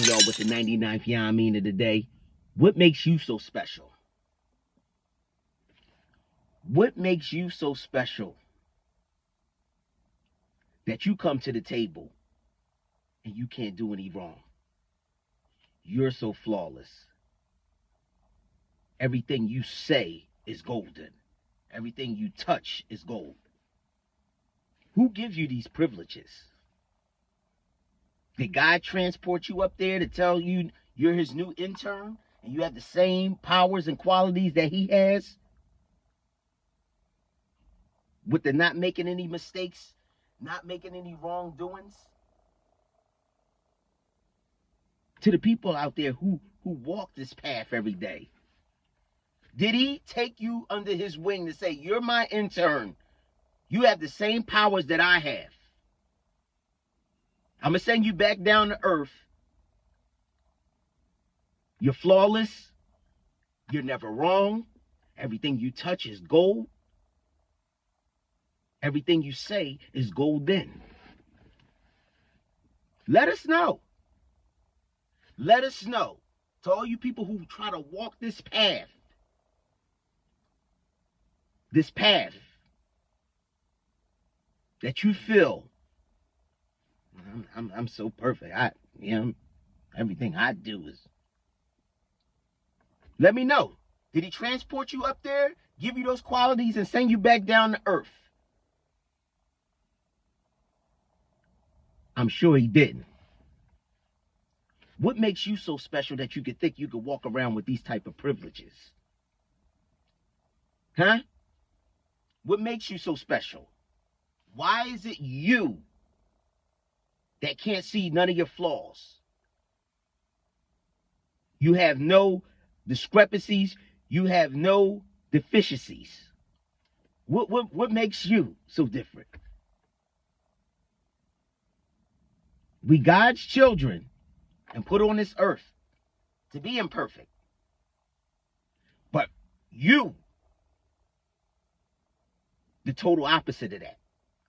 asking y'all with the 99th Yah-Mean of the day, what makes you so special? What makes you so special that you come to the table and you can't do any wrong? You're so flawless. Everything you say is golden. Everything you touch is gold. Who gives you these privileges? Did God transport you up there to tell you you're his new intern and you have the same powers and qualities that he has? With the not making any mistakes, not making any wrongdoings? To the people out there who walk this path every day, did he take you under his wing to say, you're my intern, you have the same powers that I have, I'm going to send you back down to earth, you're flawless, you're never wrong, everything you touch is gold, everything you say is golden? Let us know. Let us know. To all you people who try to walk this path that you feel, I'm so perfect. Everything I do is. Let me know. Did he transport you up there, give you those qualities, and send you back down to earth? I'm sure he didn't. What makes you so special that you could think you could walk around with these type of privileges? Huh? What makes you so special? Why is it you that can't see none of your flaws? You have no discrepancies. You have no deficiencies. What makes you so different? We God's children and put on this earth to be imperfect. But you, the total opposite of that.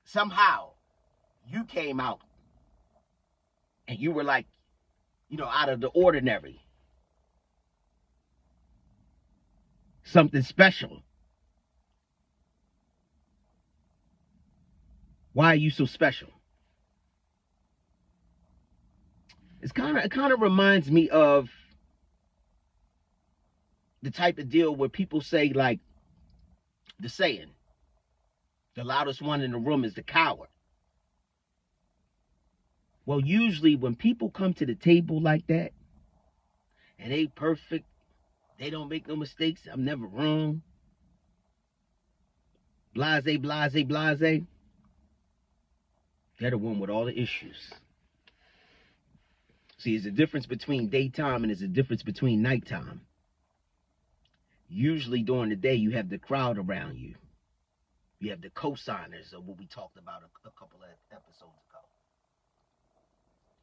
Somehow you came out and you were like, out of the ordinary. Something special. Why are you so special? It kind of reminds me of the type of deal where people say, like, the saying, the loudest one in the room is the coward. Well, usually when people come to the table like that, and they perfect, they don't make no mistakes, I'm never wrong, blase, blase, blase, they're the one with all the issues. See, there's a difference between daytime and there's a difference between nighttime. Usually during the day, you have the crowd around you. You have the co-signers of what we talked about a couple of episodes ago.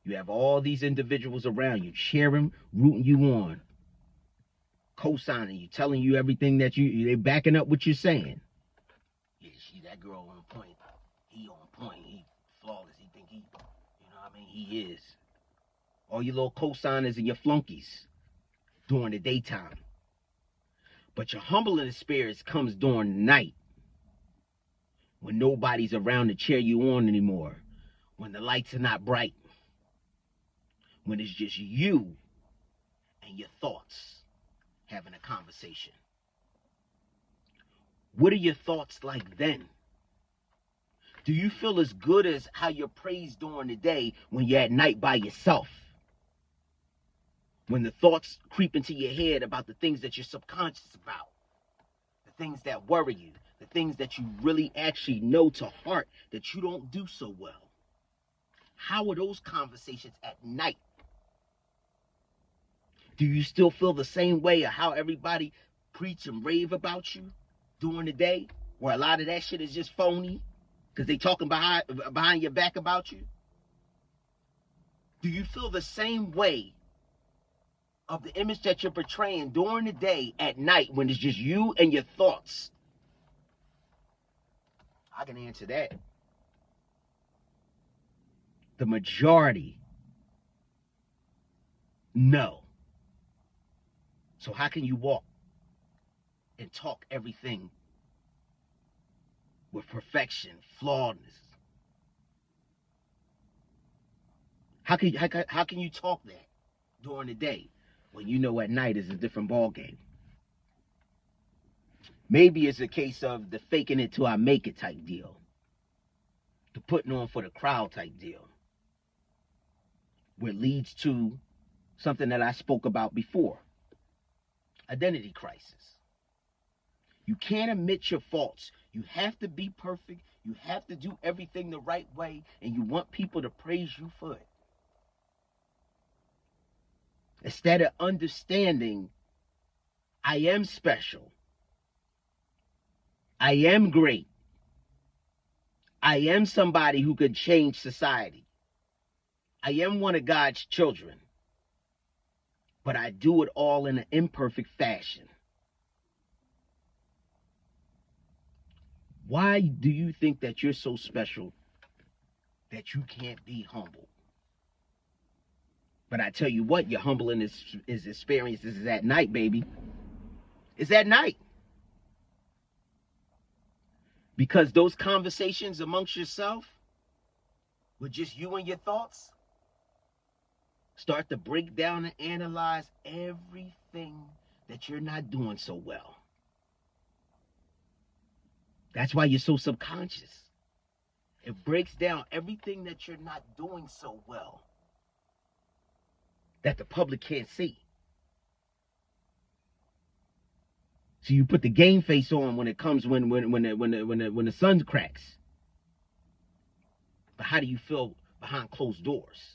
You have all these individuals around you, cheering, rooting you on, co-signing you, telling you everything that they're backing up what you're saying. Yeah, that girl on point. He on point. He flawless. He think he, he is. All your little co-signers and your flunkies during the daytime. But your humbling spirits comes during the night, when nobody's around to cheer you on anymore, when the lights are not bright, when it's just you and your thoughts having a conversation. What are your thoughts like then? Do you feel as good as how you're praised during the day when you're at night by yourself? When the thoughts creep into your head about the things that you're subconscious about, the things that worry you, the things that you really actually know to heart that you don't do so well. How are those conversations at night? Do you still feel the same way of how everybody preach and rave about you during the day, where a lot of that shit is just phony because they talking behind your back about you? Do you feel the same way of the image that you're portraying during the day at night when it's just you and your thoughts? I can answer that. The majority No. So how can you walk and talk everything with perfection, flawedness? How can you talk that during the day when you know at night is a different ball game? Maybe it's a case of the faking it till I make it type deal, the putting on for the crowd type deal, where it leads to something that I spoke about before, identity crisis. You can't admit your faults. You have to be perfect. You have to do everything the right way, and you want people to praise you for it. Instead of understanding, I am special. I am great. I am somebody who could change society. I am one of God's children. But I do it all in an imperfect fashion. Why do you think that you're so special that you can't be humble? But I tell you what, your humbling is experiences is at night, baby. It's at night. Because those conversations amongst yourself, with just you and your thoughts, start to break down and analyze everything that you're not doing so well. That's why you're so subconscious. It breaks down everything that you're not doing so well, that the public can't see. So you put the game face on when it comes when the sun cracks. But how do you feel behind closed doors?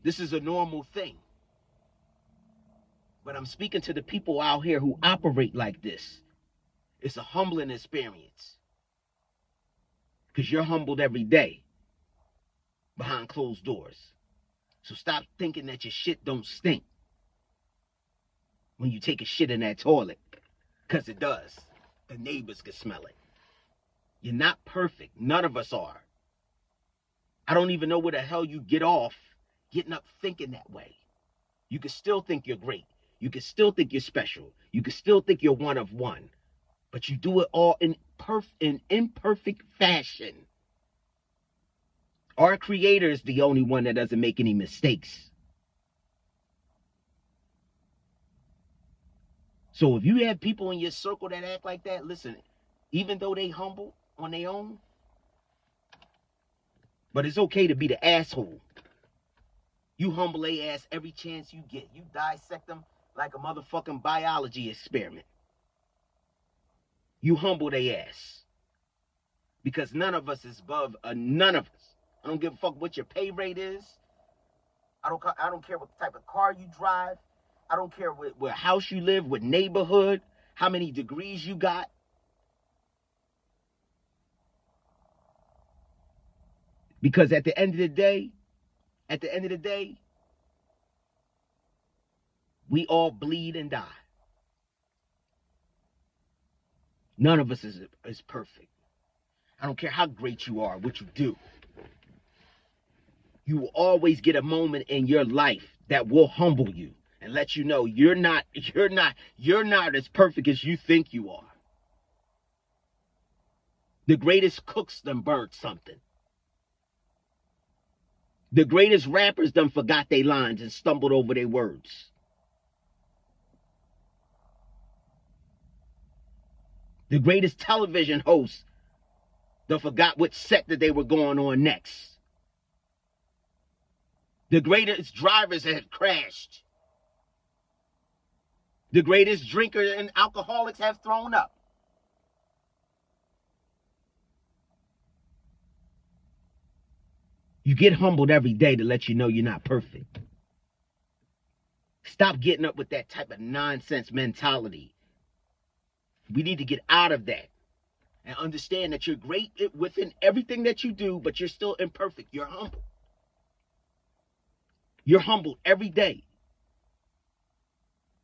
This is a normal thing. But I'm speaking to the people out here who operate like this. It's a humbling experience. Because you're humbled every day behind closed doors. So stop thinking that your shit don't stink when you take a shit in that toilet. Because it does. The neighbors can smell it. You're not perfect. None of us are. I don't even know where the hell you get off getting up thinking that way. You can still think you're great. You can still think you're special. You can still think you're one of one. But you do it all in imperfect fashion. Our Creator is the only one that doesn't make any mistakes. So if you have people in your circle that act like that, listen, even though they humble on their own, but it's okay to be the asshole. You humble their ass every chance you get. You dissect them like a motherfucking biology experiment. You humble their ass. Because none of us is above, none of us. I don't give a fuck what your pay rate is. I don't care what type of car you drive. I don't care what house you live, what neighborhood, how many degrees you got. Because at the end of the day, we all bleed and die. None of us is perfect. I don't care how great you are, what you do. You will always get a moment in your life that will humble you and let you know you're not as perfect as you think you are. The greatest cooks done burned something. The greatest rappers done forgot their lines and stumbled over their words. The greatest television hosts done forgot what set that they were going on next. The greatest drivers have crashed. The greatest drinkers and alcoholics have thrown up. You get humbled every day to let you know you're not perfect. Stop getting up with that type of nonsense mentality. We need to get out of that and understand that you're great within everything that you do, but you're still imperfect. You're humble. You're humbled every day.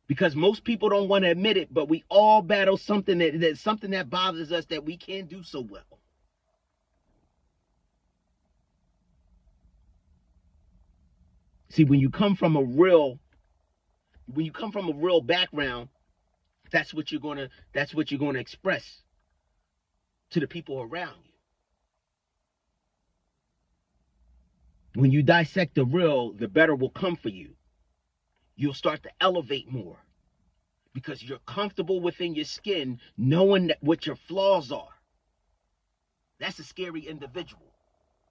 Because most people don't want to admit it, but we all battle something that bothers us that we can't do so well. See, when you come from a real background, that's what you're gonna express to the people around you. When you dissect the real, the better will come for you. You'll start to elevate more because you're comfortable within your skin, knowing what your flaws are. That's a scary individual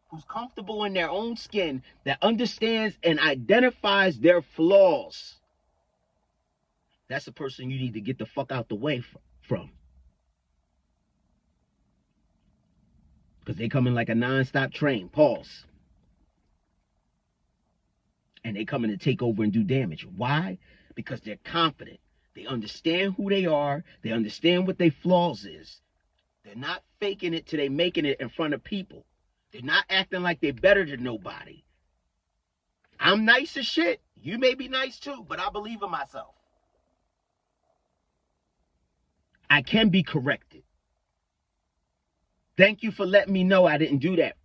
who's comfortable in their own skin, that understands and identifies their flaws. That's the person you need to get the fuck out the way from. Because they come in like a non-stop train. Pause. And they come in to take over and do damage. Why? Because they're confident. They understand who they are. They understand what their flaws is. They're not faking it till they making it in front of people. They're not acting like they're better than nobody. I'm nice as shit. You may be nice too, but I believe in myself. I can be corrected. Thank you for letting me know I didn't do that.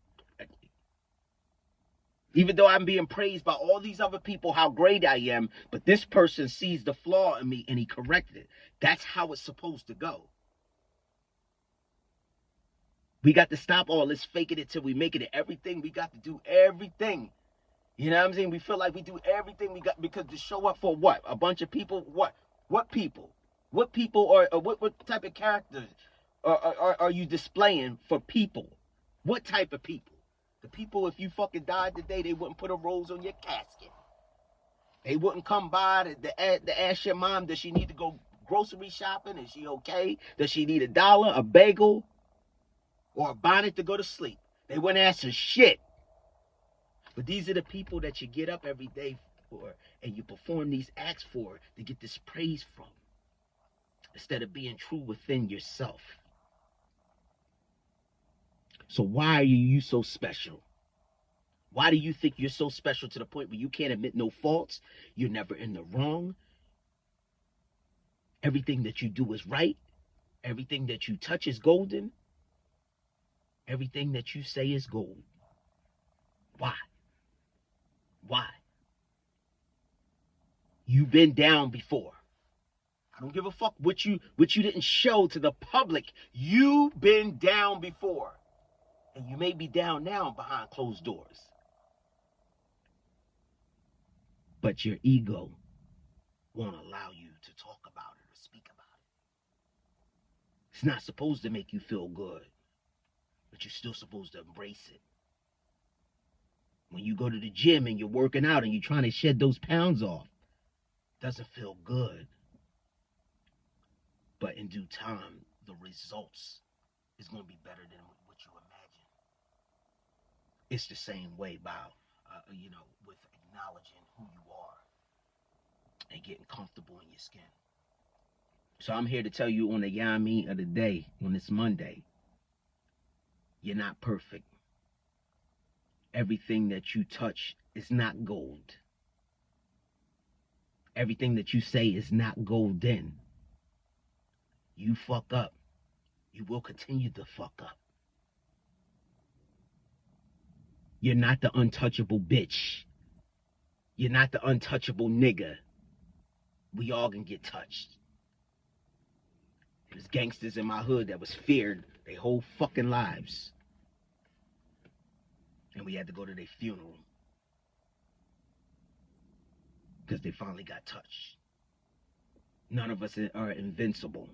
Even though I'm being praised by all these other people how great I am, but this person sees the flaw in me and he corrected it. That's how it's supposed to go. We got to stop all this faking it till we make it. Everything, we got to do everything. You know what I'm saying? We feel like we do everything we got because to show up for what? A bunch of people? What? What people? What people or what type of characters are you displaying for people? What type of people? The people, if you fucking died today, they wouldn't put a rose on your casket. They wouldn't come by to ask your mom, does she need to go grocery shopping? Is she okay? Does she need $1, a bagel, or a bonnet to go to sleep? They wouldn't answer shit. But these are the people that you get up every day for and you perform these acts for to get this praise from, instead of being true within yourself. So why are you so special? Why do you think you're so special to the point where you can't admit no faults? You're never in the wrong. Everything that you do is right. Everything that you touch is golden. Everything that you say is gold. Why? Why? You've been down before. I don't give a fuck what you didn't show to the public. You've been down before. And you may be down now behind closed doors. But your ego won't allow you to talk about it or speak about it. It's not supposed to make you feel good, but you're still supposed to embrace it. When you go to the gym and you're working out and you're trying to shed those pounds off, it doesn't feel good. But in due time, the results is going to be better than what you imagine. It's the same way by, with acknowledging who you are and getting comfortable in your skin. So I'm here to tell you on the Yah-Mean of the day, on this Monday, you're not perfect. Everything that you touch is not gold. Everything that you say is not golden. You fuck up. You will continue to fuck up. You're not the untouchable bitch. You're not the untouchable nigga. We all can get touched. There's gangsters in my hood that was feared their whole fucking lives. And we had to go to their funeral. Because they finally got touched. None of us are invincible.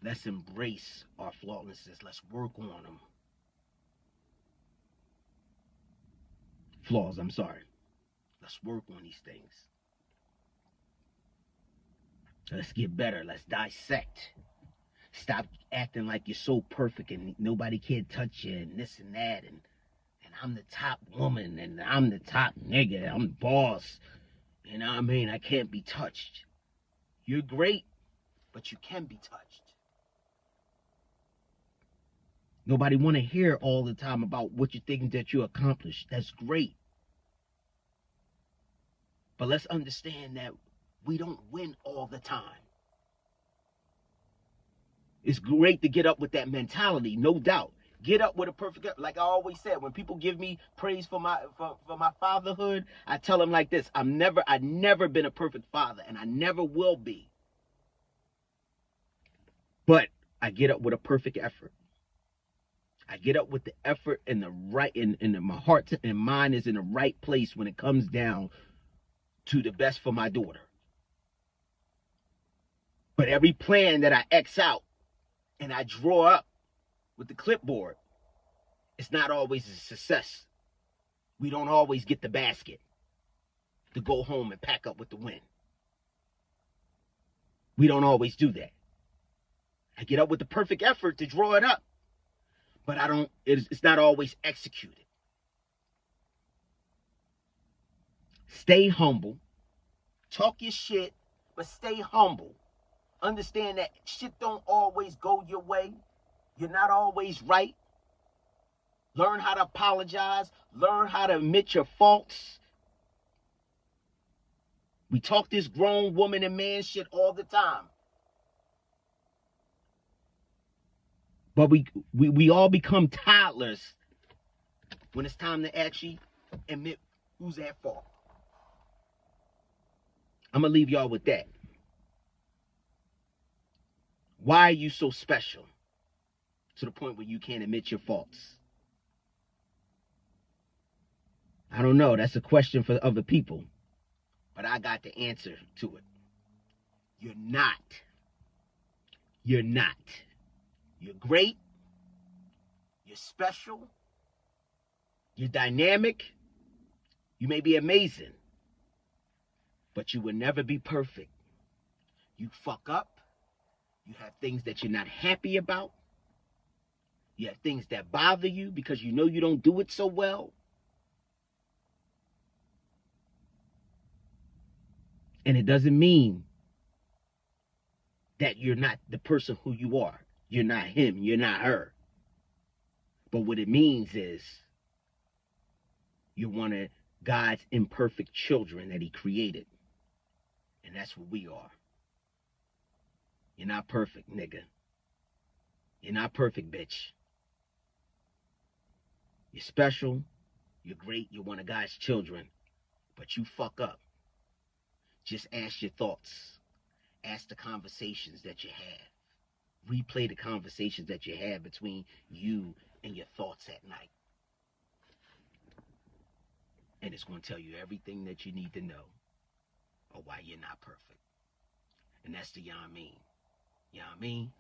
Let's embrace our flawlessness. Let's work on them. Flaws, I'm sorry. Let's work on these things. Let's get better. Let's dissect. Stop acting like you're so perfect and nobody can touch you and this and that. And I'm the top woman and I'm the top nigga. I'm the boss. You know what I mean? I can't be touched. You're great, but you can be touched. Nobody want to hear all the time about what you think that you accomplished. That's great. But let's understand that we don't win all the time. It's great to get up with that mentality, no doubt. Get up with a perfect, like I always said, when people give me praise for my fatherhood, I tell them like this: I've never been a perfect father, and I never will be. But I get up with a perfect effort. I get up with the effort and the right, and my heart and mind is in the right place when it comes down to the best for my daughter. But every plan that I X out and I draw up with the clipboard, it's not always a success. We don't always get the basket to go home and pack up with the win. We don't always do that. I get up with the perfect effort to draw it up, but it's not always executed. Stay humble. Talk your shit, but stay humble. Understand that shit don't always go your way. You're not always right. Learn how to apologize. Learn how to admit your faults. We talk this grown woman and man shit all the time. But we all become toddlers when it's time to actually admit who's at fault. I'm going to leave y'all with that. Why are you so special to the point where you can't admit your faults? I don't know. That's a question for other people. But I got the answer to it. You're not. You're not. You're great. You're special. You're dynamic. You may be amazing. But you will never be perfect. You fuck up. You have things that you're not happy about. You have things that bother you because you know you don't do it so well. And it doesn't mean that you're not the person who you are. You're not him. You're not her. But what it means is you're one of God's imperfect children that he created. And that's what we are. You're not perfect, nigga. You're not perfect, bitch. You're special. You're great. You're one of God's children. But you fuck up. Just ask your thoughts. Ask the conversations that you have. Replay the conversations that you have between you and your thoughts at night. And it's going to tell you everything that you need to know or why you're not perfect. And that's the Yah-Mean. Yah-Mean.